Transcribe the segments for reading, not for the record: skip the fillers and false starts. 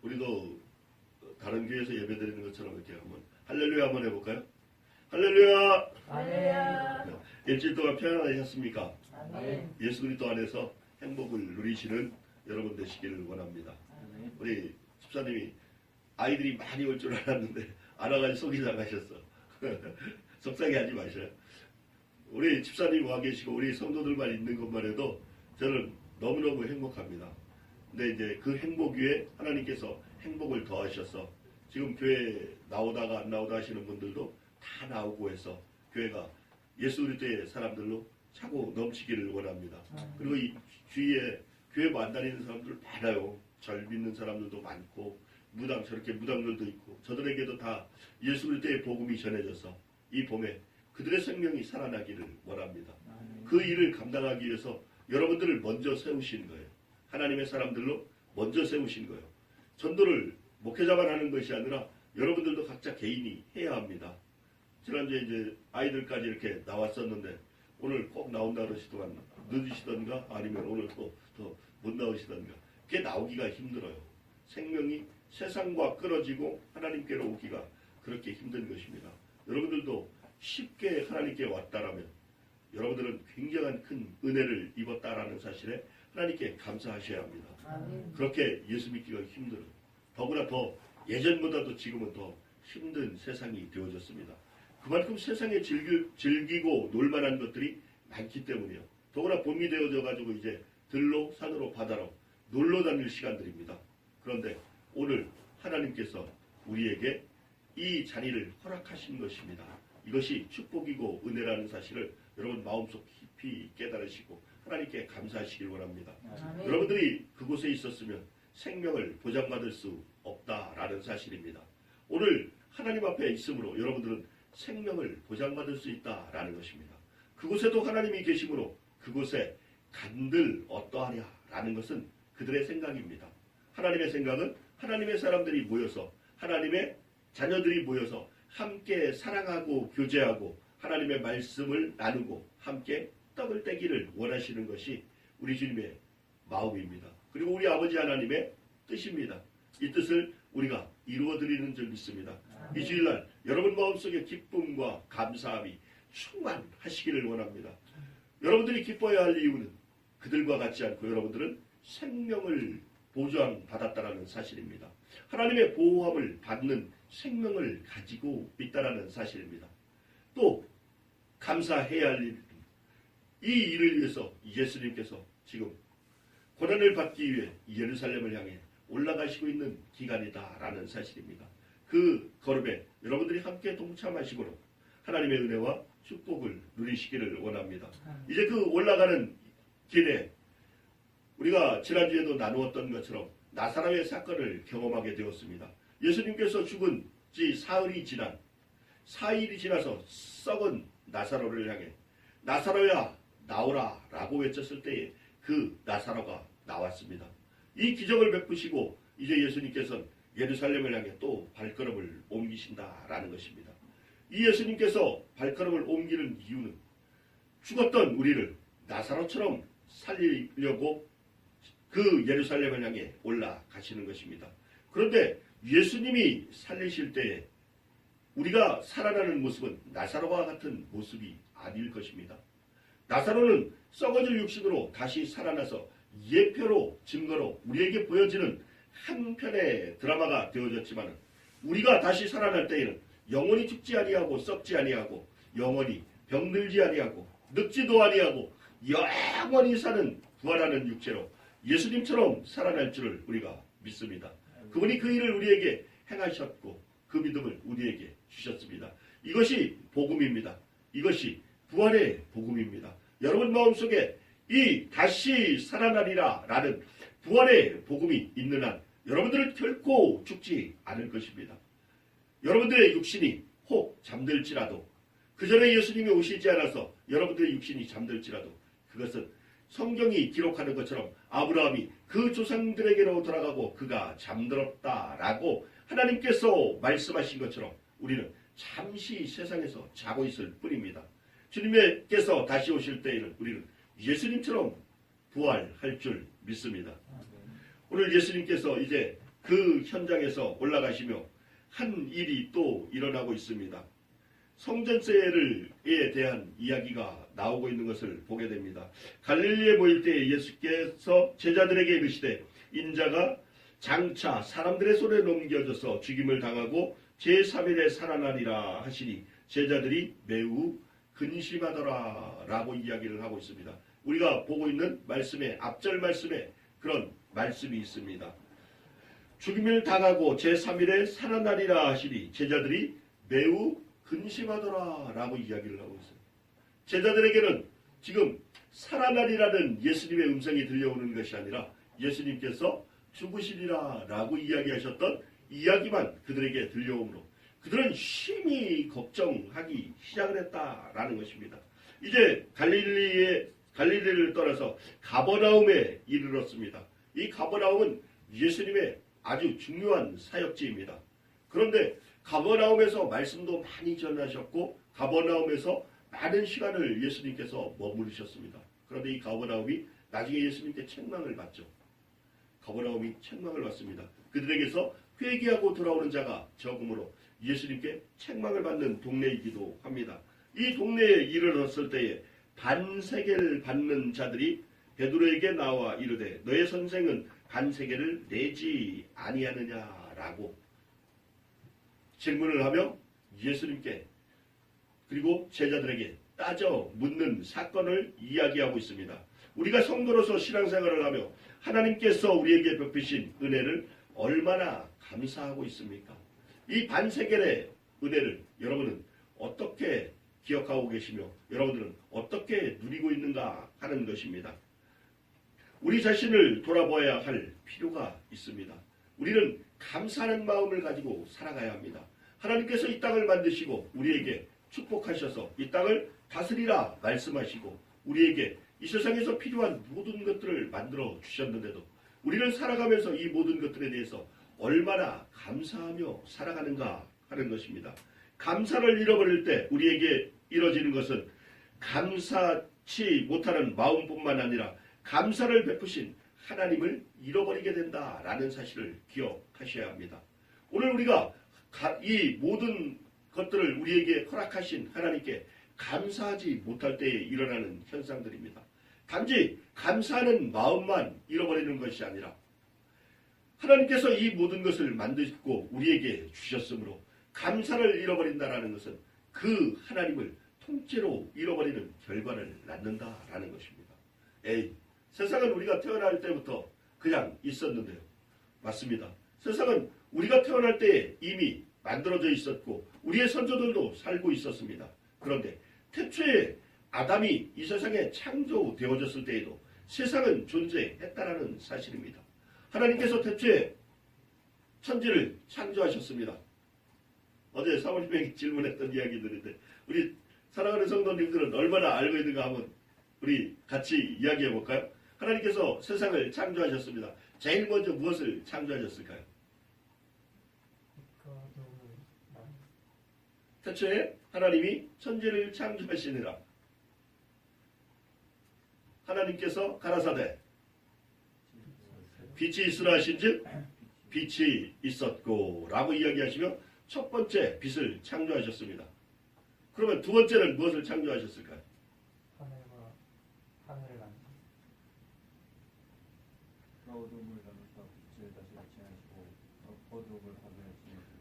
우리도 다른 교회에서 예배드리는 것처럼 이렇게 한번 할렐루야 한번 해볼까요? 할렐루야! 할렐루야. 일주일 동안 평안하셨습니까? 아멘. 예수 그리스도 안에서 행복을 누리시는 여러분 되시기를 원합니다. 우리 집사님이 아이들이 많이 올 줄 알았는데 안 와가지고 속이 상하셨어. 속상해하지 마셔요. 우리 집사님 와 계시고 우리 성도들만 있는 것만 해도 저는 너무너무 행복합니다. 근데 이제 그 행복 위에 하나님께서 행복을 더하셔서 지금 교회 나오다가 안 나오다 하시는 분들도 다 나오고 해서 교회가 예수 그리스도의 사람들로 차고 넘치기를 원합니다. 그리고 이 주위에 교회 안 다니는 사람들 많아요. 절 믿는 사람들도 많고 무당 저렇게 무당들도 있고 저들에게도 다 예수 그리스도의 복음이 전해져서 이 봄에 그들의 생명이 살아나기를 원합니다. 그 일을 감당하기 위해서 여러분들을 먼저 세우신 거예요. 하나님의 사람들로 먼저 세우신 거예요. 전도를 목회자만 하는 것이 아니라 여러분들도 각자 개인이 해야 합니다. 지난주에 이제 아이들까지 이렇게 나왔었는데 오늘 꼭 나온다 그러시더만 늦으시던가 아니면 오늘 또 못 나오시던가 그게 나오기가 힘들어요. 생명이 세상과 끊어지고 하나님께로 오기가 그렇게 힘든 것입니다. 여러분들도 쉽게 하나님께 왔다라면 여러분들은 굉장한 큰 은혜를 입었다라는 사실에 하나님께 감사하셔야 합니다. 아멘. 그렇게 예수 믿기가 힘들어요. 더구나 더 예전보다도 지금은 더 힘든 세상이 되어졌습니다. 그만큼 세상에 즐기고 놀만한 것들이 많기 때문이에요. 더구나 봄이 되어져 가지고 이제 들로 산으로 바다로 놀러 다닐 시간들입니다. 그런데 오늘 하나님께서 우리에게 이 자리를 허락하신 것입니다. 이것이 축복이고 은혜라는 사실을 여러분 마음속 깊이 깨달으시고 하나님께 감사하시길 원합니다. 아멘. 여러분들이 그곳에 있었으면 생명을 보장받을 수 없다라는 사실입니다. 오늘 하나님 앞에 있으므로 여러분들은 생명을 보장받을 수 있다라는 것입니다. 그곳에도 하나님이 계시므로 그곳에 간들 어떠하냐라는 것은 그들의 생각입니다. 하나님의 생각은 하나님의 사람들이 모여서 하나님의 자녀들이 모여서 함께 사랑하고 교제하고 하나님의 말씀을 나누고 함께 떡을 떼기를 원하시는 것이 우리 주님의 마음입니다. 그리고 우리 아버지 하나님의 뜻입니다. 이 뜻을 우리가 이루어드리는 줄 믿습니다. 이 주일날 여러분 마음속에 기쁨과 감사함이 충만하시기를 원합니다. 여러분들이 기뻐해야 할 이유는 그들과 같지 않고 여러분들은 생명을 보장받았다라는 사실입니다. 하나님의 보호함을 받는 생명을 가지고 있다라는 사실입니다. 또 감사해야 할 일, 이 일을 위해서 예수님께서 지금 고난을 받기 위해 예루살렘을 향해 올라가시고 있는 기간이다라는 사실입니다. 그 걸음에 여러분들이 함께 동참하시므로 하나님의 은혜와 축복을 누리시기를 원합니다. 이제 그 올라가는 길에 우리가 지난주에도 나누었던 것처럼 나사로의 사건을 경험하게 되었습니다. 예수님께서 죽은 지 사흘이 지나서 썩은 나사로를 향해 나사로야 나오라 라고 외쳤을 때에 그 나사로가 나왔습니다. 이 기적을 베푸시고 이제 예수님께서는 예루살렘을 향해 또 발걸음을 옮기신다라는 것입니다. 이 예수님께서 발걸음을 옮기는 이유는 죽었던 우리를 나사로처럼 살리려고 그 예루살렘을 향해 올라가시는 것입니다. 그런데 예수님이 살리실 때에 우리가 살아나는 모습은 나사로와 같은 모습이 아닐 것입니다. 나사로는 썩어질 육신으로 다시 살아나서 예표로 증거로 우리에게 보여지는 한편의 드라마가 되어졌지만 우리가 다시 살아날 때에는 영원히 죽지 아니하고 썩지 아니하고 영원히 병들지 아니하고 늙지도 아니하고 영원히 사는 부활하는 육체로 예수님처럼 살아날 줄을 우리가 믿습니다. 그분이 그 일을 우리에게 행하셨고 그 믿음을 우리에게 주셨습니다. 이것이 복음입니다. 이것이 부활의 복음입니다. 여러분 마음속에 이 다시 살아나리라 라는 부활의 복음이 있는 한 여러분들은 결코 죽지 않을 것입니다. 여러분들의 육신이 혹 잠들지라도 그 전에 예수님이 오시지 않아서 여러분들의 육신이 잠들지라도 그것은 성경이 기록하는 것처럼 아브라함이 그 조상들에게로 돌아가고 그가 잠들었다라고 하나님께서 말씀하신 것처럼 우리는 잠시 세상에서 자고 있을 뿐입니다. 주님께서 다시 오실 때에는 우리는 예수님처럼 부활할 줄 믿습니다. 오늘 예수님께서 이제 그 현장에서 올라가시며 한 일이 또 일어나고 있습니다. 성전세에 대한 이야기가 나오고 있는 것을 보게 됩니다. 갈릴리에 모일 때 예수께서 제자들에게 이르시되 인자가 장차 사람들의 손에 넘겨져서 죽임을 당하고 제3일에 살아나리라 하시니 제자들이 매우 근심하더라 라고 이야기를 하고 있습니다. 우리가 보고 있는 말씀의 앞절 말씀에 그런 말씀이 있습니다. 죽임을 당하고 제3일에 살아나리라 하시니 제자들이 매우 근심하더라 라고 이야기를 하고 있어요. 제자들에게는 지금 살아나리라는 예수님의 음성이 들려오는 것이 아니라 예수님께서 죽으시리라 라고 이야기하셨던 이야기만 그들에게 들려오므로 그들은 심히 걱정하기 시작을 했다라는 것입니다. 이제 갈릴리를 떠나서 가버나움에 이르렀습니다. 이 가버나움은 예수님의 아주 중요한 사역지입니다. 그런데 가버나움에서 말씀도 많이 전하셨고 가버나움에서 많은 시간을 예수님께서 머무르셨습니다. 그런데 이 가버나움이 나중에 예수님께 책망을 받죠. 가버나움이 책망을 받습니다. 그들에게서 회개하고 돌아오는 자가 적음으로 예수님께 책망을 받는 동네이기도 합니다. 이 동네에 이르렀을 때에 반세계를 받는 자들이 베드로에게 나와 이르되 너의 선생은 반세계를 내지 아니하느냐라고 질문을 하며 예수님께 그리고 제자들에게 따져 묻는 사건을 이야기하고 있습니다. 우리가 성도로서 신앙생활을 하며 하나님께서 우리에게 베푸신 은혜를 얼마나 감사하고 있습니까? 이 반세겔의 은혜를 여러분은 어떻게 기억하고 계시며 여러분들은 어떻게 누리고 있는가 하는 것입니다. 우리 자신을 돌아봐야 할 필요가 있습니다. 우리는 감사하는 마음을 가지고 살아가야 합니다. 하나님께서 이 땅을 만드시고 우리에게 축복하셔서 이 땅을 다스리라 말씀하시고 우리에게 이 세상에서 필요한 모든 것들을 만들어 주셨는데도 우리는 살아가면서 이 모든 것들에 대해서 얼마나 감사하며 살아가는가 하는 것입니다. 감사를 잃어버릴 때 우리에게 이뤄지는 것은 감사치 못하는 마음뿐만 아니라 감사를 베푸신 하나님을 잃어버리게 된다라는 사실을 기억하셔야 합니다. 오늘 우리가 이 모든 것들을 우리에게 허락하신 하나님께 감사하지 못할 때에 일어나는 현상들입니다. 단지 감사하는 마음만 잃어버리는 것이 아니라 하나님께서 이 모든 것을 만드시고 우리에게 주셨으므로 감사를 잃어버린다라는 것은 그 하나님을 통째로 잃어버리는 결과를 낳는다라는 것입니다. 세상은 우리가 태어날 때부터 그냥 있었는데요. 맞습니다. 세상은 우리가 태어날 때에 이미 만들어져 있었고 우리의 선조들도 살고 있었습니다. 그런데 태초에 아담이 이 세상에 창조되어졌을 때에도 세상은 존재했다라는 사실입니다. 하나님께서 태초에 천지를 창조하셨습니다. 어제 사모님에게 질문했던 이야기들인데 우리 사랑하는 성도님들은 얼마나 알고 있는가 한번 우리 같이 이야기해 볼까요? 하나님께서 세상을 창조하셨습니다. 제일 먼저 무엇을 창조하셨을까요? 태초에 하나님이 천지를 창조하시니라. 하나님께서 가라사대 빛이 있으라 하신즉 빛이 있었고 라고 이야기하시며 첫 번째 빛을 창조하셨습니다. 그러면 두 번째는 무엇을 창조하셨을까요? 하늘과 하늘을 만드셨습니다. 어둠을 나눠서 빛을 다시 칭하시고 어둠을 하늘에 칭하시고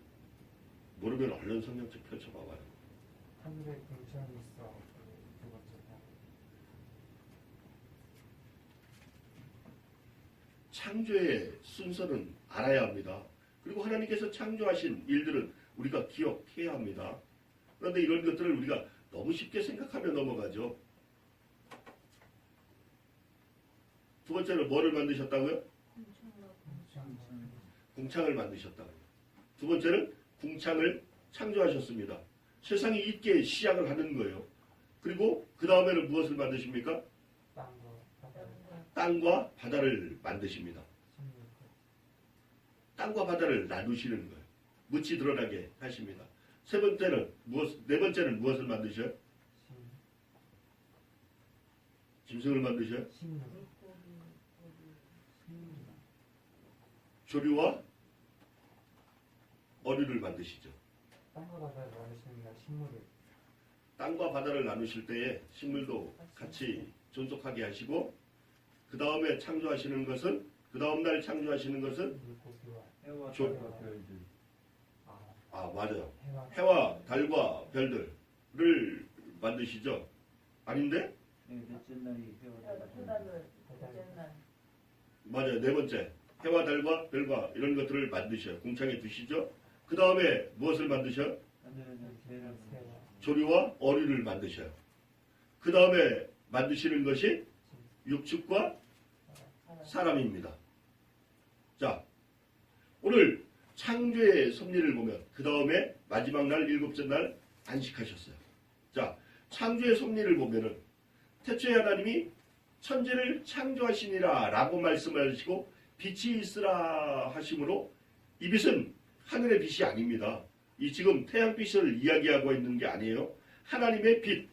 모르면 얼른 성경책 펼쳐봐봐요. 하늘에 궁창이 있어. 두 번째가 창조의 순서는 알아야 합니다. 그리고 하나님께서 창조하신 일들은 우리가 기억해야 합니다. 그런데 이런 것들을 우리가 너무 쉽게 생각하며 넘어가죠. 두 번째는 뭐를 만드셨다고요? 궁창을 만드셨다고요. 두 번째는 궁창을 창조하셨습니다. 세상이 있게 시작을 하는 거예요. 그리고 그 다음에는 무엇을 만드십니까? 땅과 바다를 만드십니다. 땅과 바다를 나누시는 거예요. 묻이 드러나게 하십니다. 네 번째는 무엇을 만드셔요? 짐승을 만드셔요? 조류와 어류를 만드시죠. 땅과 바다를 나누시는 식물을 땅과 바다를 나누실 때에 식물도 같이 존속하게 하시고 그 다음에 창조하시는 것은 그 다음 날 창조하시는 것은 물고기와 해와 조- 달과 별들. 맞아요. 해와 해와 달과 별들을 만드시죠. 아닌데? 네, 넷째 날이 해와 달과 별들. 토닥을 둘째 날. 맞아요. 네 번째 해와 달과 별과 이런 것들을 만드셔요. 공창에 두시죠. 그 다음에 무엇을 만드셔요? 하늘에는 새를 새와 조류와 어류를 만드셔요. 그 다음에 만드시는 것이 육축과 사람입니다. 자, 오늘 창조의 섭리를 보면 그 다음에 마지막 날 일곱째 날 안식하셨어요. 자, 창조의 섭리를 보면은 태초에 하나님이 천지를 창조하시니라 라고 말씀하시고 빛이 있으라 하심으로 이 빛은 하늘의 빛이 아닙니다. 이 지금 태양빛을 이야기하고 있는 게 아니에요. 하나님의 빛.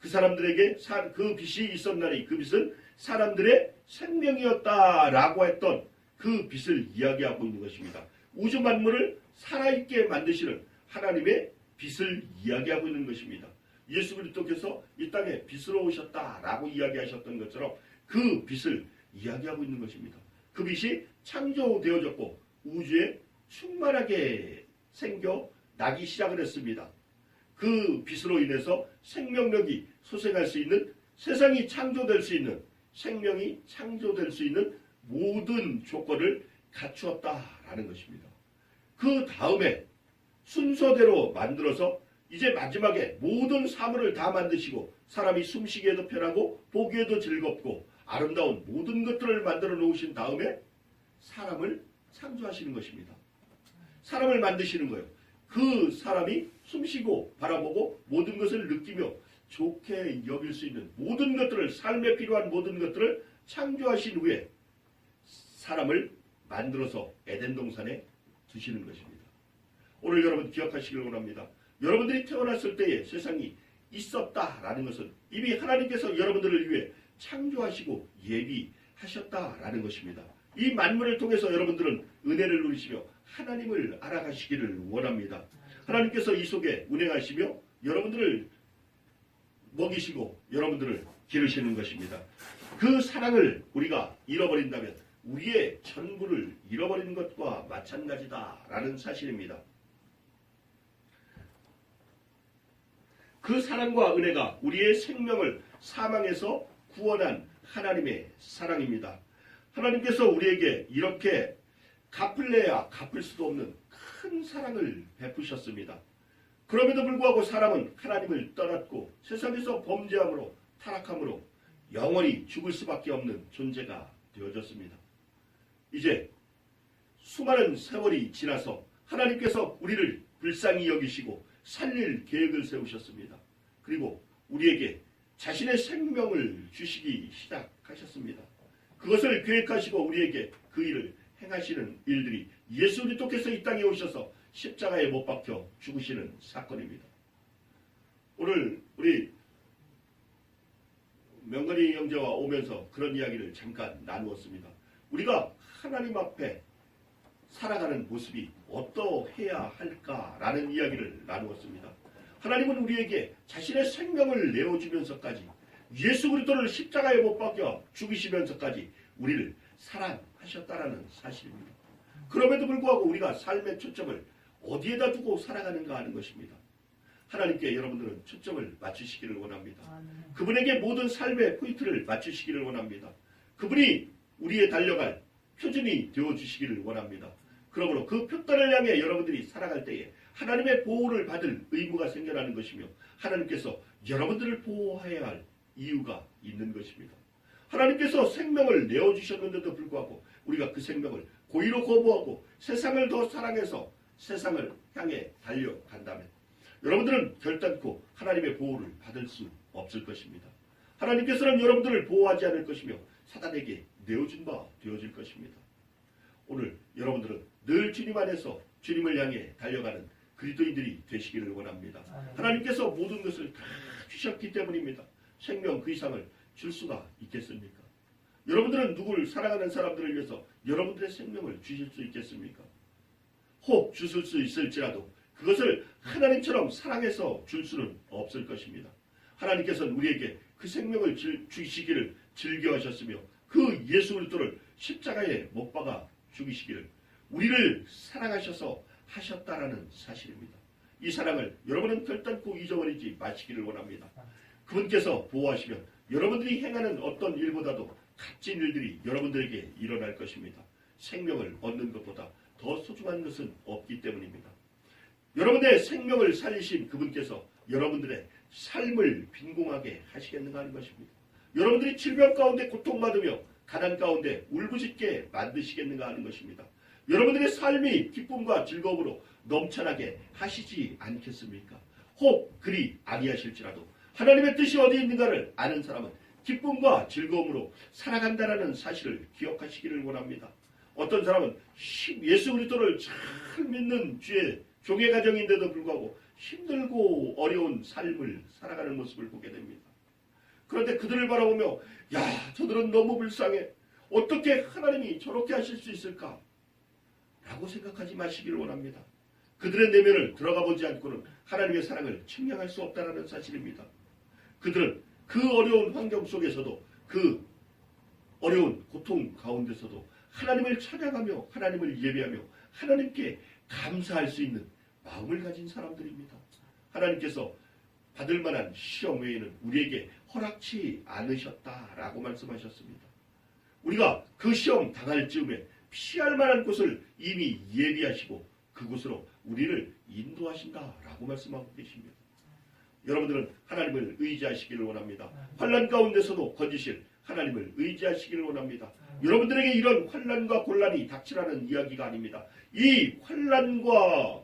그 사람들에게 그 빛이 있었나니 그 빛은 사람들의 생명이었다라고 했던 그 빛을 이야기하고 있는 것입니다. 우주 만물을 살아있게 만드시는 하나님의 빛을 이야기하고 있는 것입니다. 예수 그리스도께서 이 땅에 빛으로 오셨다라고 이야기하셨던 것처럼 그 빛을 이야기하고 있는 것입니다. 그 빛이 창조되어졌고 우주에 충만하게 생겨나기 시작을 했습니다. 그 빛으로 인해서 생명력이 소생할 수 있는 세상이 창조될 수 있는 생명이 창조될 수 있는 모든 조건을 갖추었다라는 것입니다. 그 다음에 순서대로 만들어서 이제 마지막에 모든 사물을 다 만드시고 사람이 숨쉬기에도 편하고 보기에도 즐겁고 아름다운 모든 것들을 만들어 놓으신 다음에 사람을 창조하시는 것입니다. 사람을 만드시는 거예요. 그 사람이 숨쉬고 바라보고 모든 것을 느끼며 좋게 여길 수 있는 모든 것들을 삶에 필요한 모든 것들을 창조하신 후에 사람을 만들어서 에덴 동산에 두시는 것입니다. 오늘 여러분 기억하시길 원합니다. 여러분들이 태어났을 때에 세상이 있었다라는 것은 이미 하나님께서 여러분들을 위해 창조하시고 예비하셨다라는 것입니다. 이 만물을 통해서 여러분들은 은혜를 누리시며 하나님을 알아가시기를 원합니다. 하나님께서 이 속에 운행하시며 여러분들을 먹이시고 여러분들을 기르시는 것입니다. 그 사랑을 우리가 잃어버린다면 우리의 전부를 잃어버리는 것과 마찬가지다라는 사실입니다. 그 사랑과 은혜가 우리의 생명을 사망에서 구원한 하나님의 사랑입니다. 하나님께서 우리에게 이렇게 갚을래야 갚을 수도 없는 큰 사랑을 베푸셨습니다. 그럼에도 불구하고 사람은 하나님을 떠났고 세상에서 범죄함으로 타락함으로 영원히 죽을 수밖에 없는 존재가 되어졌습니다. 이제 수많은 세월이 지나서 하나님께서 우리를 불쌍히 여기시고 살릴 계획을 세우셨습니다. 그리고 우리에게 자신의 생명을 주시기 시작하셨습니다. 그것을 계획하시고 우리에게 그 일을 행하시는 일들이 예수 그리스도께서 이 땅에 오셔서 십자가에 못 박혀 죽으시는 사건입니다. 오늘 우리 명건이 형제와 오면서 그런 이야기를 잠깐 나누었습니다. 우리가 하나님 앞에 살아가는 모습이 어떠해야 할까라는 이야기를 나누었습니다. 하나님은 우리에게 자신의 생명을 내어주면서까지 예수 그리스도를 십자가에 못 박혀 죽이시면서까지 우리를 사랑하셨다라는 사실입니다. 그럼에도 불구하고 우리가 삶의 초점을 어디에다 두고 살아가는가 하는 것입니다. 하나님께 여러분들은 초점을 맞추시기를 원합니다. 그분에게 모든 삶의 포인트를 맞추시기를 원합니다. 그분이 우리의 달려갈 표준이 되어주시기를 원합니다. 그러므로 그 표단을 향해 여러분들이 살아갈 때에 하나님의 보호를 받을 의무가 생겨나는 것이며 하나님께서 여러분들을 보호해야 할 이유가 있는 것입니다. 하나님께서 생명을 내어주셨는데도 불구하고 우리가 그 생명을 고의로 거부하고 세상을 더 사랑해서 세상을 향해 달려간다면 여러분들은 결단코 하나님의 보호를 받을 수 없을 것입니다. 하나님께서는 여러분들을 보호하지 않을 것이며 사단에게 내어준 바 되어질 것입니다. 오늘 여러분들은 늘 주님 안에서 주님을 향해 달려가는 그리스도인들이 되시기를 원합니다. 하나님께서 모든 것을 다 주셨기 때문입니다. 생명 그 이상을 줄 수가 있겠습니까? 여러분들은 누구를 사랑하는 사람들을 위해서 여러분들의 생명을 주실 수 있겠습니까? 혹 주실 수 있을지라도 그것을 하나님처럼 사랑해서 줄 수는 없을 것입니다. 하나님께서는 우리에게 그 생명을 주시기를 즐겨하셨으며 그 예수 그리스도를 십자가에 못 박아 죽이시기를 우리를 사랑하셔서 하셨다라는 사실입니다. 이 사랑을 여러분은 결단코 잊어버리지 마시기를 원합니다. 그분께서 보호하시면 여러분들이 행하는 어떤 일보다도 값진 일들이 여러분들에게 일어날 것입니다. 생명을 얻는 것보다 더 소중한 것은 없기 때문입니다. 여러분의 생명을 살리신 그분께서 여러분들의 삶을 빈궁하게 하시겠는가 하는 것입니다. 여러분들이 질병 가운데 고통받으며 가난 가운데 울부짖게 만드시겠는가 하는 것입니다. 여러분들의 삶이 기쁨과 즐거움으로 넘쳐나게 하시지 않겠습니까? 혹 그리 아니하실지라도 하나님의 뜻이 어디 있는가를 아는 사람은 기쁨과 즐거움으로 살아간다라는 사실을 기억하시기를 원합니다. 어떤 사람은 예수 그리스도를 잘 믿는 주의 종의 가정인데도 불구하고 힘들고 어려운 삶을 살아가는 모습을 보게 됩니다. 그런데 그들을 바라보며 야, 저들은 너무 불쌍해. 어떻게 하나님이 저렇게 하실 수 있을까? 라고 생각하지 마시기를 원합니다. 그들의 내면을 들어가 보지 않고는 하나님의 사랑을 측량할 수 없다는 사실입니다. 그들은 그 어려운 환경 속에서도 그 어려운 고통 가운데서도 하나님을 찬양하며 하나님을 예배하며 하나님께 감사할 수 있는 마음을 가진 사람들입니다. 하나님께서 받을 만한 시험 외에는 우리에게 허락치 않으셨다라고 말씀하셨습니다. 우리가 그 시험 당할 즈음에 피할 만한 곳을 이미 예비하시고 그곳으로 우리를 인도하신다라고 말씀하고 계십니다. 여러분들은 하나님을 의지하시기를 원합니다. 환난 가운데서도 건지실 하나님을 의지하시기를 원합니다. 여러분들에게 이런 환난과 곤란이 닥치라는 이야기가 아닙니다. 이 환난과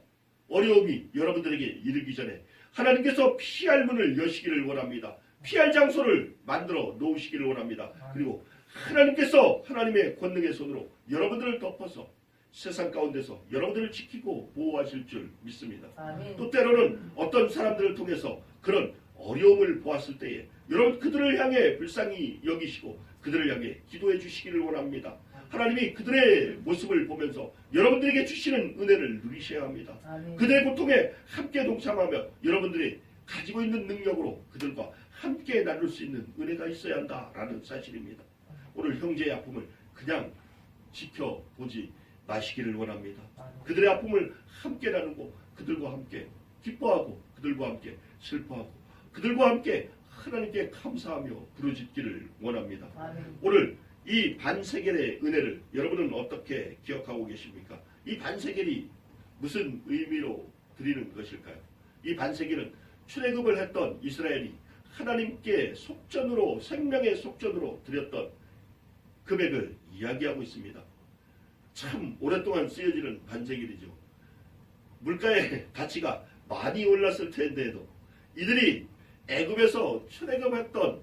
어려움이 여러분들에게 이르기 전에 하나님께서 피할 문을 여시기를 원합니다. 피할 장소를 만들어 놓으시기를 원합니다. 그리고 하나님께서 하나님의 권능의 손으로 여러분들을 덮어서 세상 가운데서 여러분들을 지키고 보호하실 줄 믿습니다. 아멘. 또 때로는 어떤 사람들을 통해서 그런 어려움을 보았을 때에 여러분 그들을 향해 불쌍히 여기시고 그들을 향해 기도해 주시기를 원합니다. 하나님이 그들의 모습을 보면서 여러분들에게 주시는 은혜를 누리셔야 합니다. 아멘. 그들의 고통에 함께 동참하며 여러분들이 가지고 있는 능력으로 그들과 함께 나눌 수 있는 은혜가 있어야 한다라는 사실입니다. 오늘 형제의 아픔을 그냥 지켜보지 마시기를 원합니다. 그들의 아픔을 함께 나누고 그들과 함께 기뻐하고 그들과 함께 슬퍼하고 그들과 함께 하나님께 감사하며 부르짖기를 원합니다. 아멘. 오늘 이 반세겔의 은혜를 여러분은 어떻게 기억하고 계십니까? 이 반세겔이 무슨 의미로 드리는 것일까요? 이 반세겔은 출애굽을 했던 이스라엘이 하나님께 속전으로 생명의 속전으로 드렸던 금액을 이야기하고 있습니다. 참 오랫동안 쓰여지는 반세겔이죠. 물가의 가치가 많이 올랐을 텐데도 이들이 애굽에서 출애굽했던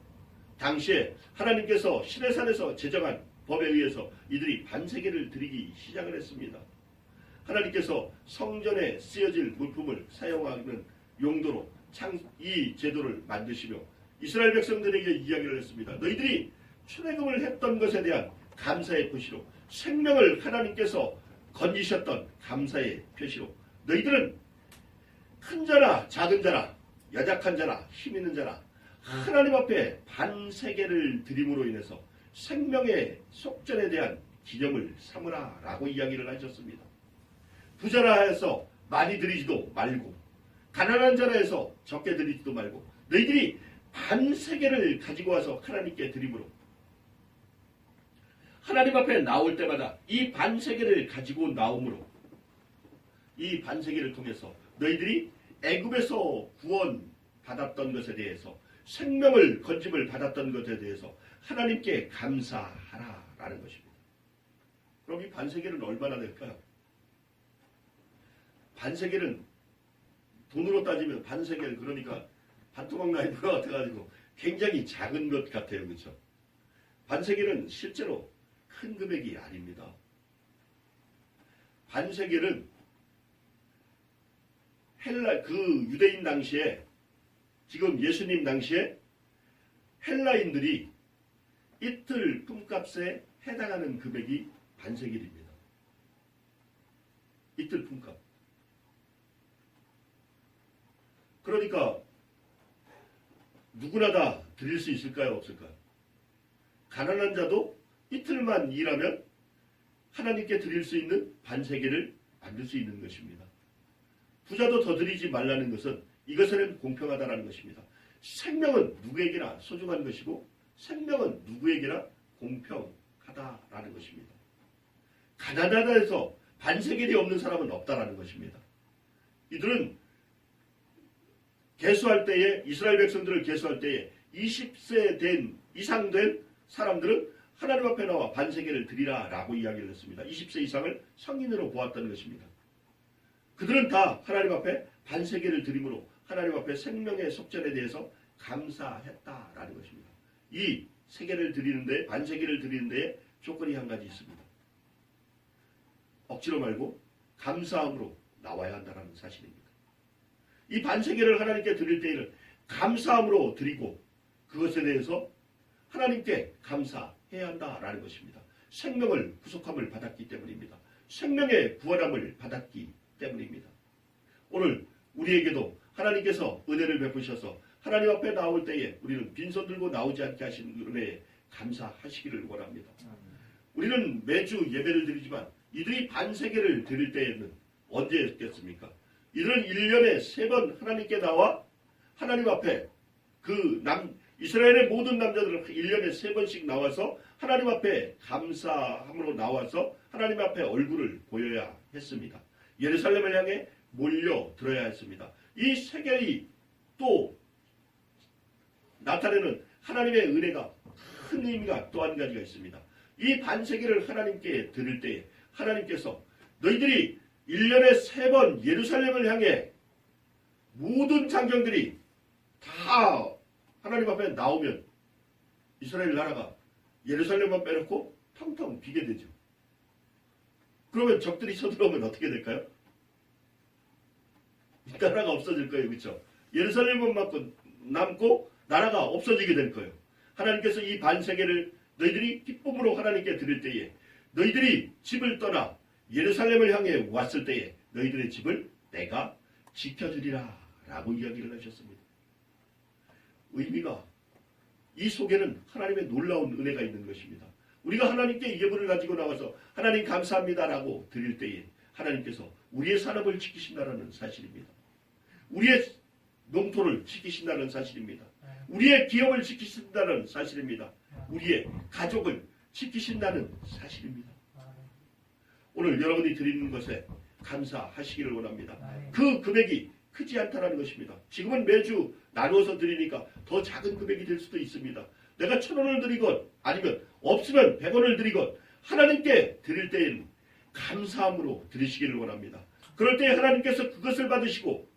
당시에 하나님께서 시내산에서 제정한 법에 의해서 이들이 반세겔을 드리기 시작을 했습니다. 하나님께서 성전에 쓰여질 물품을 사용하는 용도로 이 제도를 만드시며 이스라엘 백성들에게 이야기를 했습니다. 너희들이 출애굽을 했던 것에 대한 감사의 표시로 생명을 하나님께서 건지셨던 감사의 표시로 너희들은 큰 자나 작은 자나 여작한 자나 힘 있는 자나 하나님 앞에 반세겔을 드림으로 인해서 생명의 속전에 대한 기념을 삼으라 라고 이야기를 하셨습니다. 부자라 해서 많이 드리지도 말고 가난한 자라 해서 적게 드리지도 말고 너희들이 반세겔을 가지고 와서 하나님께 드림으로 하나님 앞에 나올 때마다 이 반세겔을 가지고 나옴으로 이 반세겔을 통해서 너희들이 애굽에서 구원 받았던 것에 대해서 생명을 건짐을 받았던 것에 대해서 하나님께 감사하라라는 것입니다. 그럼 이 반세겔은 얼마나 될까요? 반세겔은 돈으로 따지면 반세겔 그러니까 반토막 나이프가 같아가지고 굉장히 작은 것 같아요. 그렇죠? 반세겔은 실제로 큰 금액이 아닙니다. 반세겔은 그 유대인 당시에 지금 예수님 당시에 헬라인들이 이틀 품값에 해당하는 금액이 반세겔입니다. 이틀 품값. 그러니까 누구나 다 드릴 수 있을까요? 없을까요? 가난한 자도 이틀만 일하면 하나님께 드릴 수 있는 반세계를 만들 수 있는 것입니다. 부자도 더 드리지 말라는 것은 이것은 공평하다는 것입니다. 생명은 누구에게나 소중한 것이고 생명은 누구에게나 공평하다라는 것입니다. 가난하다 해서 반세겔이 없는 사람은 없다라는 것입니다. 이들은 계수할 때에 이스라엘 백성들을 계수할 때에 20세 이상 된 사람들은 하나님 앞에 나와 반세겔을 드리라 라고 이야기를 했습니다. 20세 이상을 성인으로 보았다는 것입니다. 그들은 다 하나님 앞에 반세겔을 드림으로 하나님 앞에 생명의 속전에 대해서 감사했다라는 것입니다. 이 세겔을 드리는데 반세겔을 드리는데 조건이 한 가지 있습니다. 억지로 말고 감사함으로 나와야 한다는 사실입니다. 이 반세겔을 하나님께 드릴 때에는 감사함으로 드리고 그것에 대해서 하나님께 감사해야 한다라는 것입니다. 생명을 구속함을 받았기 때문입니다. 생명의 구원함을 받았기 때문입니다. 오늘 우리에게도 하나님께서 은혜를 베푸셔서 하나님 앞에 나올 때에 우리는 빈손 들고 나오지 않게 하신 은혜에 감사하시기를 원합니다. 우리는 매주 예배를 드리지만 이들이 반세겔을 드릴 때에는 언제였겠습니까? 이들은 1년에 3번 하나님께 나와 하나님 앞에 이스라엘의 모든 남자들은 1년에 3번씩 나와서 하나님 앞에 감사함으로 나와서 하나님 앞에 얼굴을 보여야 했습니다. 예루살렘을 향해 몰려들어야 했습니다. 이 세겔이 또 나타내는 하나님의 은혜가 큰 의미가 또 한 가지가 있습니다. 이 반세겔을 하나님께 드릴 때에 하나님께서 너희들이 1년에 3번 예루살렘을 향해 모든 장정들이 다 하나님 앞에 나오면 이스라엘 나라가 예루살렘만 빼놓고 텅텅 비게 되죠. 그러면 적들이 쳐들어오면 어떻게 될까요? 이 나라가 없어질 거예요. 그렇죠? 예루살렘만 남고 나라가 없어지게 될 거예요. 하나님께서 이 반세겔을 너희들이 기쁨으로 하나님께 드릴 때에 너희들이 집을 떠나 예루살렘을 향해 왔을 때에 너희들의 집을 내가 지켜주리라 라고 이야기를 하셨습니다. 의미가 이 속에는 하나님의 놀라운 은혜가 있는 것입니다. 우리가 하나님께 예물을 가지고 나와서 하나님 감사합니다라고 드릴 때에 하나님께서 우리의 산업을 지키신다는 사실입니다. 우리의 농토를 지키신다는 사실입니다. 우리의 기업을 지키신다는 사실입니다. 우리의 가족을 지키신다는 사실입니다. 오늘 여러분이 드리는 것에 감사하시기를 원합니다. 그 금액이 크지 않다는 것입니다. 지금은 매주 나누어서 드리니까 더 작은 금액이 될 수도 있습니다. 내가 1,000원을 드리건 아니면 없으면 100원을 드리건 하나님께 드릴 때에는 감사함으로 드리시기를 원합니다. 그럴 때 하나님께서 그것을 받으시고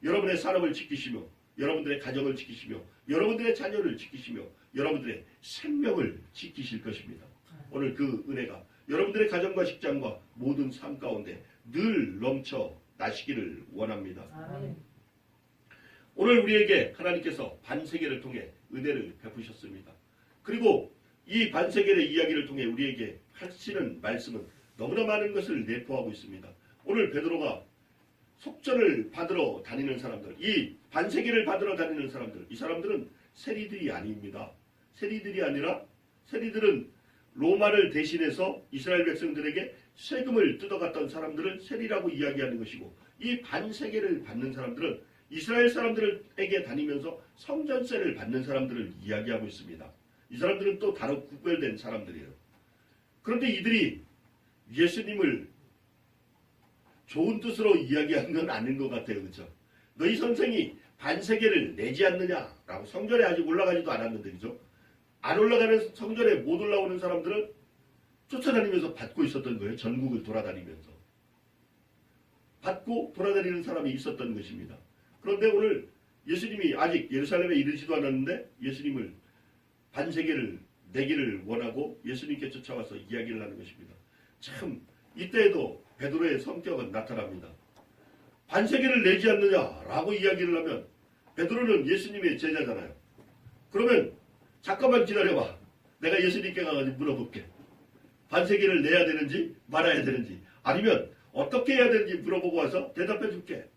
여러분의 산업을 지키시며 여러분들의 가정을 지키시며 여러분들의 자녀를 지키시며 여러분들의 생명을 지키실 것입니다. 오늘 그 은혜가 여러분들의 가정과 직장과 모든 삶 가운데 늘 넘쳐 나시기를 원합니다. 아멘. 오늘 우리에게 하나님께서 반세겔을 통해 은혜를 베푸셨습니다. 그리고 이 반세겔의 이야기를 통해 우리에게 하시는 말씀은 너무나 많은 것을 내포하고 있습니다. 오늘 베드로가 속전을 받으러 다니는 사람들, 이 반세겔을 받으러 다니는 사람들, 이 사람들은 세리들이 아닙니다. 세리들이 아니라 세리들은 로마를 대신해서 이스라엘 백성들에게 세금을 뜯어갔던 사람들을 세리라고 이야기하는 것이고 이 반세겔을 받는 사람들은 이스라엘 사람들에게 다니면서 성전세를 받는 사람들을 이야기하고 있습니다. 이 사람들은 또 다른 구별된 사람들이에요. 그런데 이들이 예수님을 좋은 뜻으로 이야기한 건 아닌 것 같아요. 그렇죠? 너희 선생이 반세겔을 내지 않느냐라고 성전에 아직 올라가지도 않았는데 그죠? 안 올라가는 성전에 못 올라오는 사람들은 쫓아다니면서 받고 있었던 거예요. 전국을 돌아다니면서. 받고 돌아다니는 사람이 있었던 것입니다. 그런데 오늘 예수님이 아직 예루살렘에 이르지도 않았는데 예수님을 반세겔을 내기를 원하고 예수님께 쫓아와서 이야기를 하는 것입니다. 참 이때에도 베드로의 성격은 나타납니다. 반세겔을 내지 않느냐라고 이야기를 하면 베드로는 예수님의 제자잖아요. 그러면 잠깐만 기다려봐. 내가 예수님께 가서 물어볼게. 반세겔을 내야 되는지 말아야 되는지 아니면 어떻게 해야 되는지 물어보고 와서 대답해 줄게.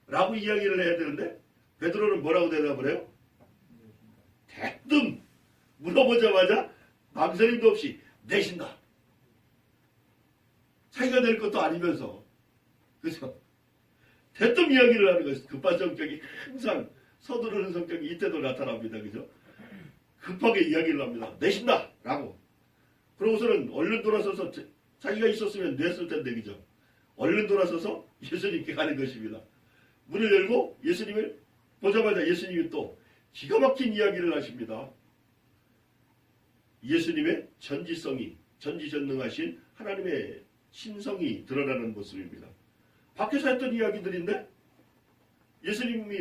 라고 이야기를 해야 되는데 베드로는 뭐라고 대답을 해요? 대뜸 물어보자마자 망설임도 없이 내신다. 자기가 낼 것도 아니면서 그죠? 대뜸 이야기를 하는 것이 급한 성격이 항상 서두르는 성격이 이때도 나타납니다. 그죠? 급하게 이야기를 합니다. 내신다! 라고. 그러고서는 얼른 돌아서서 자기가 있었으면 냈을 텐데 그죠? 얼른 돌아서서 예수님께 가는 것입니다. 문을 열고 예수님을 보자마자 예수님이 또 기가 막힌 이야기를 하십니다. 예수님의 전지성이 전지전능하신 하나님의 신성이 드러나는 모습입니다. 밖에서 했던 이야기들인데 예수님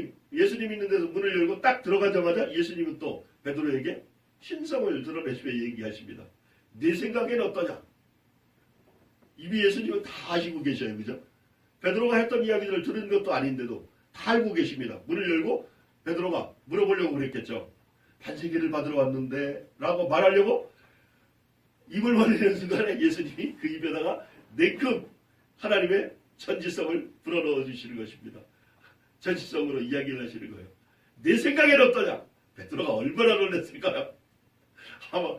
있는 데서 문을 열고 딱 들어가자마자 예수님은 또 베드로에게 신성을 드러내시며 얘기하십니다. 네 생각에는 어떠냐? 이미 예수님은 다 아시고 계셔요. 그죠? 베드로가 했던 이야기들을 들은 것도 아닌데도 다 알고 계십니다. 문을 열고 베드로가 물어보려고 그랬겠죠. 반세기를 받으러 왔는데 라고 말하려고 입을 벌리는 순간에 예수님이 그 입에다가 냉큼 하나님의 전지성을 불어넣어 주시는 것입니다. 전지성으로 이야기를 하시는 거예요. 내 생각에는 어떠냐? 베드로가 얼마나 놀랐을까요? 아마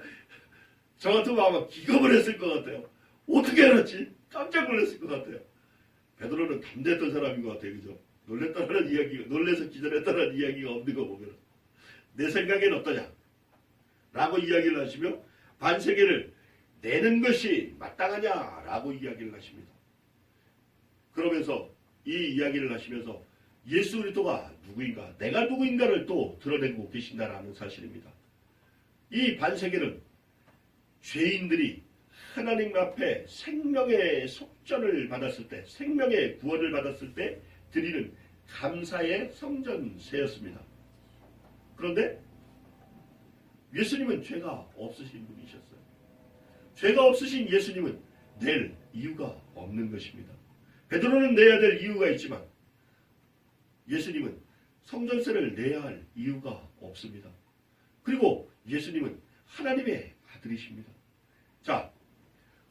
저 같으면 아마 기겁을 했을 것 같아요. 어떻게 알았지? 깜짝 놀랐을 것 같아요. 베드로는 담대했던 사람인 것 같아요. 그죠? 놀랬다는 이야기가, 놀래서 기절했다는 이야기가 없는 거 보면 내 생각엔 어떠냐? 라고 이야기를 하시며 반세계를 내는 것이 마땅하냐? 라고 이야기를 하십니다. 그러면서 이 이야기를 하시면서 예수 그리스도가 누구인가, 내가 누구인가를 또 드러내고 계신다라는 사실입니다. 이 반세계는 죄인들이 하나님 앞에 생명의 속전을 받았을 때, 생명의 구원을 받았을 때 드리는 감사의 성전세였습니다. 그런데 예수님은 죄가 없으신 분이셨어요. 죄가 없으신 예수님은 낼 이유가 없는 것입니다. 베드로는 내야 될 이유가 있지만 예수님은 성전세를 내야 할 이유가 없습니다. 그리고 예수님은 하나님의 아들이십니다. 자,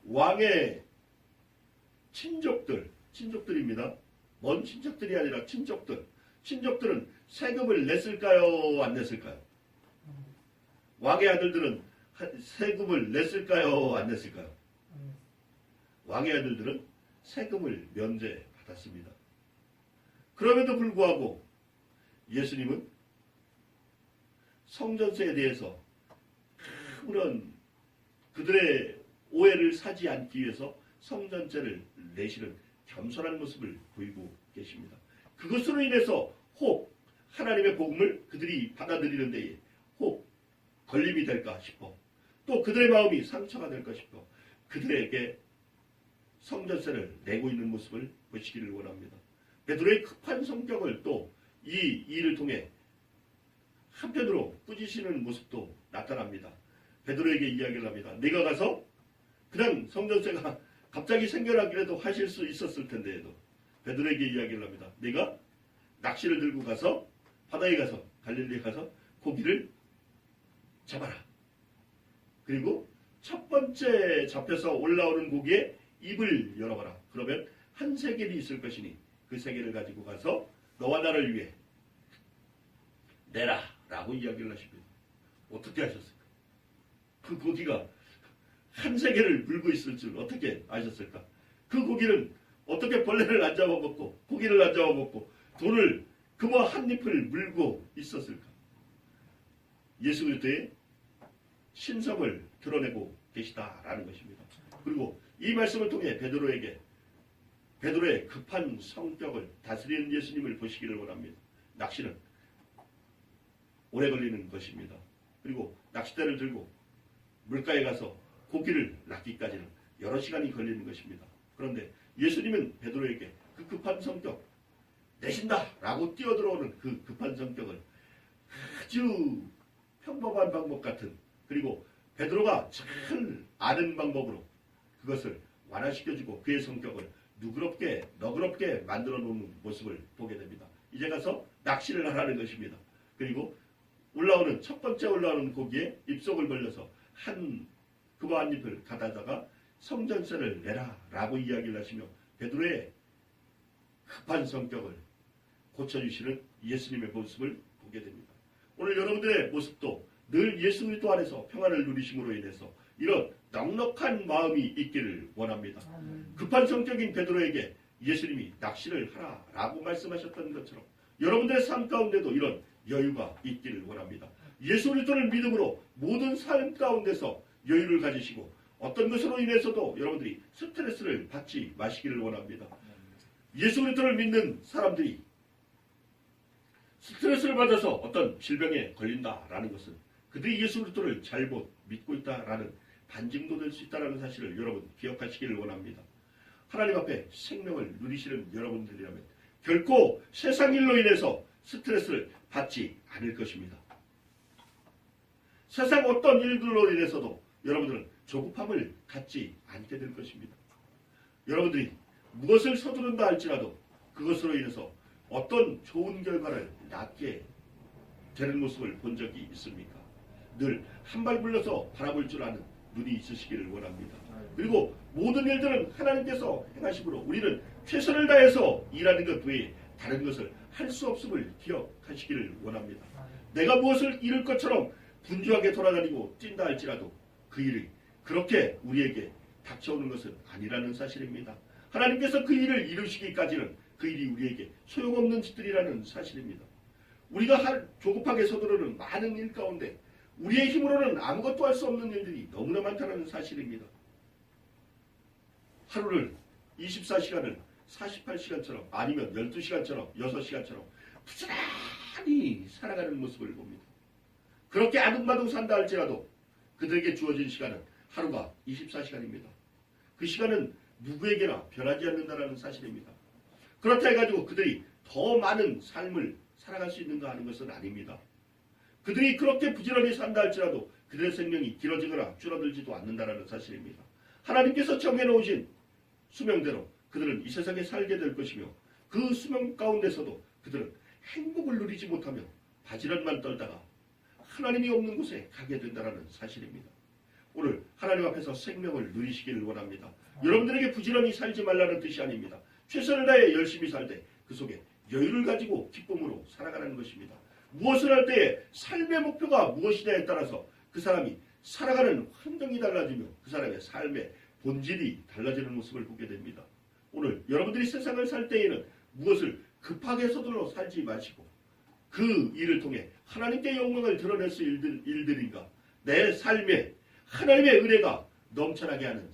왕의 친족들입니다. 먼 친척들이 아니라 친족들. 친족들은 세금을 냈을까요? 안 냈을까요? 왕의 아들들은 세금을 냈을까요? 안 냈을까요? 왕의 아들들은 세금을 면제받았습니다. 그럼에도 불구하고 예수님은 성전세에 대해서 아무런 그들의 오해를 사지 않기 위해서 성전세를 내시는 겸손한 모습을 보이고 계십니다. 그것으로 인해서 혹 하나님의 복음을 그들이 받아들이는 데에 혹 걸림이 될까 싶어, 또 그들의 마음이 상처가 될까 싶어 그들에게 성전세를 내고 있는 모습을 보시기를 원합니다. 베드로의 급한 성격을 또 이 일을 통해 한편으로 꾸짖으시는 모습도 나타납니다. 베드로에게 이야기를 합니다. 네가 가서 그냥 성전세가 갑자기 생겨나기라도 하실 수 있었을 텐데도 베드로에게 이야기를 합니다. 네가 낚시를 들고 가서 바다에 가서 갈릴리에 가서 고기를 잡아라. 그리고 첫 번째 잡혀서 올라오는 고기에 입을 열어봐라. 그러면 한 세겔이 있을 것이니 그 세겔을 가지고 가서 너와 나를 위해 내라 라고 이야기를 하십니다. 어떻게 하셨을까? 그 고기가 한 세겔을 물고 있을 줄 어떻게 아셨을까? 그 고기는 어떻게 벌레를 안 잡아먹고 고기를 안 잡아먹고 돈을 금화 한 잎을 물고 있었을까? 예수 그리스도의 신성을 드러내고 계시다라는 것입니다. 그리고 이 말씀을 통해 베드로의 급한 성격을 다스리는 예수님을 보시기를 원합니다. 낚시는 오래 걸리는 것입니다. 그리고 낚싯대를 들고 물가에 가서 고기를 낚기까지는 여러 시간이 걸리는 것입니다. 그런데 예수님은 베드로에게 그 급한 성격, 내신다라고 뛰어들어오는 그 급한 성격을 아주 평범한 방법 같은, 그리고 베드로가 잘 아는 방법으로 그것을 완화시켜주고 그의 성격을 너그럽게 만들어 놓는 모습을 보게 됩니다. 이제 가서 낚시를 하라는 것입니다. 그리고 첫 번째 올라오는 고기에 입속을 벌려서 금화 한 잎을 가다다가 성전세를 내라 라고 이야기를 하시며 베드로의 급한 성격을 고쳐주시는 예수님의 모습을 보게 됩니다. 오늘 여러분들의 모습도 늘 예수 그리스도 안에서 평안을 누리심으로 인해서 이런 넉넉한 마음이 있기를 원합니다. 급한 성격인 베드로에게 예수님이 낚시를 하라라고 말씀하셨던 것처럼 여러분들의 삶 가운데도 이런 여유가 있기를 원합니다. 예수 그리스도를 믿음으로 모든 삶 가운데서 여유를 가지시고 어떤 것으로 인해서도 여러분들이 스트레스를 받지 마시기를 원합니다. 예수 그리스도를 믿는 사람들이 스트레스를 받아서 어떤 질병에 걸린다라는 것은 그들이 예수 그리스도를 잘못 믿고 있다라는 반증도 될 수 있다는 사실을 여러분 기억하시기를 원합니다. 하나님 앞에 생명을 누리시는 여러분들이라면 결코 세상 일로 인해서 스트레스를 받지 않을 것입니다. 세상 어떤 일들로 인해서도 여러분들은 조급함을 갖지 않게 될 것입니다. 여러분들이 무엇을 서두른다 할지라도 그것으로 인해서 어떤 좋은 결과를 낳게 되는 모습을 본 적이 있습니까? 늘 한 발 물러서 바라볼 줄 아는 눈이 있으시기를 원합니다. 그리고 모든 일들은 하나님께서 행하심으로 우리는 최선을 다해서 일하는 것 외에 다른 것을 할 수 없음을 기억하시기를 원합니다. 내가 무엇을 이룰 것처럼 분주하게 돌아다니고 뛴다 할지라도 그 일이 그렇게 우리에게 닥쳐오는 것은 아니라는 사실입니다. 하나님께서 그 일을 이루시기까지는 그 일이 우리에게 소용없는 짓들이라는 사실입니다. 우리가 조급하게 서두르는 많은 일 가운데 우리의 힘으로는 아무것도 할 수 없는 일들이 너무나 많다는 사실입니다. 하루를 24시간을 48시간처럼 아니면 12시간처럼 6시간처럼 부지런히 살아가는 모습을 봅니다. 그렇게 아둥바둥 산다 할지라도 그들에게 주어진 시간은 하루가 24시간입니다. 그 시간은 누구에게나 변하지 않는다는 사실입니다. 그렇다 해가지고 그들이 더 많은 삶을 살아갈 수 있는가 하는 것은 아닙니다. 그들이 그렇게 부지런히 산다 할지라도 그들의 생명이 길어지거나 줄어들지도 않는다는 사실입니다. 하나님께서 정해놓으신 수명대로 그들은 이 세상에 살게 될 것이며 그 수명 가운데서도 그들은 행복을 누리지 못하며 바지런만 떨다가 하나님이 없는 곳에 가게 된다는 사실입니다. 오늘 하나님 앞에서 생명을 누리시기를 원합니다. 여러분들에게 부지런히 살지 말라는 뜻이 아닙니다. 최선을 다해 열심히 살되 그 속에 여유를 가지고 기쁨으로 살아가는 것입니다. 무엇을 할 때에 삶의 목표가 무엇이냐에 따라서 그 사람이 살아가는 환경이 달라지며 그 사람의 삶의 본질이 달라지는 모습을 보게 됩니다. 오늘 여러분들이 세상을 살 때에는 무엇을 급하게 서둘러 살지 마시고 그 일을 통해 하나님께 영광을 드러낼 수 있는 일들인가, 내 삶에 하나님의 은혜가 넘쳐나게 하는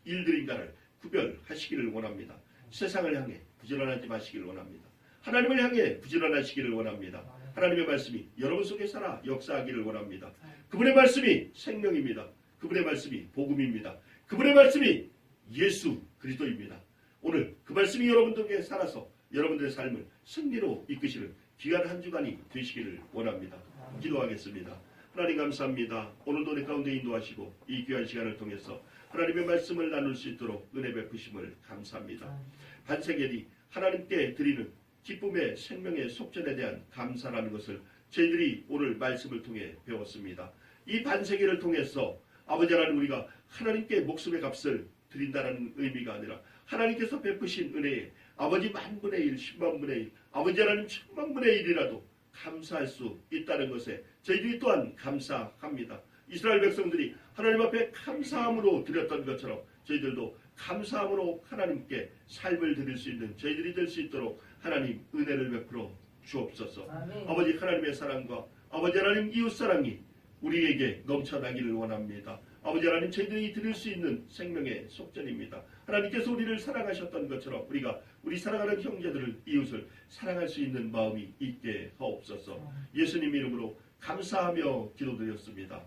일들인가를 구별하시기를 원합니다. 세상을 향해 부지런하지 마시기를 원합니다. 하나님을 향해 부지런하시기를 원합니다. 하나님의 말씀이 여러분 속에 살아 역사하기를 원합니다. 그분의 말씀이 생명입니다. 그분의 말씀이 복음입니다. 그분의 말씀이 예수 그리스도입니다. 오늘 그 말씀이 여러분들에게 살아서 여러분들의 삶을 승리로 이끄시는 귀한 한 주간이 되시기를 원합니다. 기도하겠습니다. 하나님 감사합니다. 오늘도 내 가운데 인도하시고 이 귀한 시간을 통해서 하나님의 말씀을 나눌 수 있도록 은혜 베푸심을 감사합니다. 반세계니 하나님께 드리는 기쁨의 생명의 속전에 대한 감사라는 것을 저희들이 오늘 말씀을 통해 배웠습니다. 이 반세계를 통해서 아버지 하나님 우리가 하나님께 목숨의 값을 드린다는 의미가 아니라 하나님께서 베푸신 은혜에 아버지 만분의 1, 10만분의 1, 아버지 하나님 1000만분의 1이라도 감사할 수 있다는 것에 저희들이 또한 감사합니다. 이스라엘 백성들이 하나님 앞에 감사함으로 드렸던 것처럼 저희들도 감사함으로 하나님께 삶을 드릴 수 있는 저희들이 될 수 있도록 하나님 은혜를 베풀어 주옵소서. 아멘. 아버지 하나님의 사랑과 아버지 하나님 이웃사랑이 우리에게 넘쳐나기를 원합니다. 아버지 하나님 저희들이 드릴 수 있는 생명의 속전입니다. 하나님께서 우리를 사랑하셨던 것처럼 우리가 우리 사랑하는 형제들을 이웃을 사랑할 수 있는 마음이 있게 하옵소서. 예수님 이름으로 감사하며 기도드렸습니다.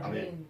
아멘.